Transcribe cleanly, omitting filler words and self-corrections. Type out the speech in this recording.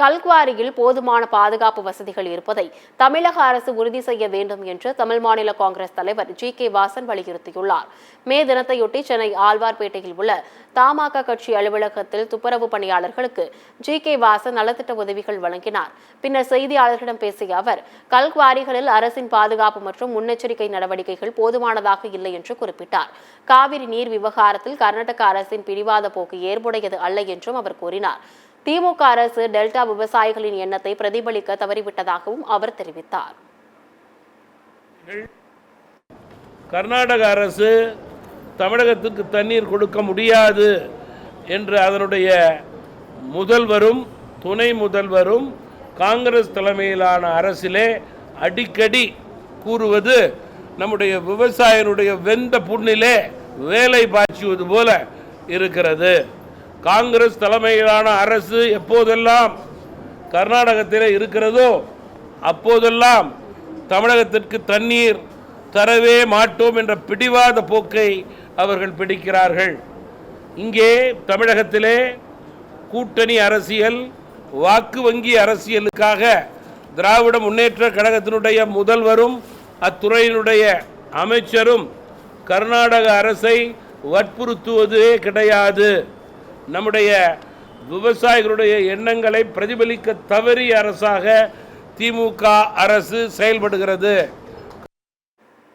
கல்குவாரியில் போதுமான பாதுகாப்பு வசதிகள் இருப்பதை தமிழக அரசு உறுதி செய்ய வேண்டும் என்று தமிழ் மாநில காங்கிரஸ் தலைவர் ஜி.கே. வாசன் வலியுறுத்தியுள்ளார். மே தினத்தையொட்டி சென்னை ஆழ்வார்பேட்டையில் உள்ள தமாக கட்சி அலுவலகத்தில் துப்புரவு பணியாளர்களுக்கு ஜி.கே. வாசன் நலத்திட்ட உதவிகள் வழங்கினார். பின்னர் செய்தியாளர்களிடம் பேசிய அவர், கல்குவாரிகளில் அரசின் பாதுகாப்பு மற்றும் முன்னெச்சரிக்கை நடவடிக்கைகள் போதுமானதாக இல்லை என்று குறிப்பிட்டார். காவிரி நீர் விவகாரத்தில் கர்நாடக அரசின் பிடிவாத போக்கு ஏற்புடையது அல்ல என்றும் அவர் கூறினார். திமுக அரசு டெல்டா விவசாயிகளின் எண்ணத்தை பிரதிபலிக்க தவறிவிட்டதாகவும் அவர் தெரிவித்தார். கர்நாடக அரசு தமிழகத்திற்கு தண்ணீர் கொடுக்க முடியாது என்று அதனுடைய முதல்வரும் துணை முதல்வரும் காங்கிரஸ் தலைமையிலான அரசிலே அடிக்கடி கூறுவது நம்முடைய விவசாயினுடைய வெந்த புண்ணிலே வேலை பாய்ச்சுவது போல இருக்கிறது. காங்கிரஸ் தலைமையிலான அரசு எப்போதெல்லாம் கர்நாடகத்தில் இருக்கிறதோ அப்போதெல்லாம் தமிழகத்திற்கு தண்ணீர் தரவே மாட்டோம் என்ற பிடிவாத போக்கை அவர்கள் பிடிக்கிறார்கள். இங்கே தமிழகத்திலே கூட்டணி அரசியல், வாக்கு வங்கி அரசியலுக்காக திராவிட முன்னேற்ற கழகத்தினுடைய முதல்வரும் அத்துறையினுடைய அமைச்சரும் கர்நாடக அரசை வற்புறுத்துவதே கிடையாது. நம்முடைய விவசாயிகளுடைய எண்ணங்களை பிரதிபலிக்க தவறிய அரசாக திமுக அரசு செயல்படுகிறது.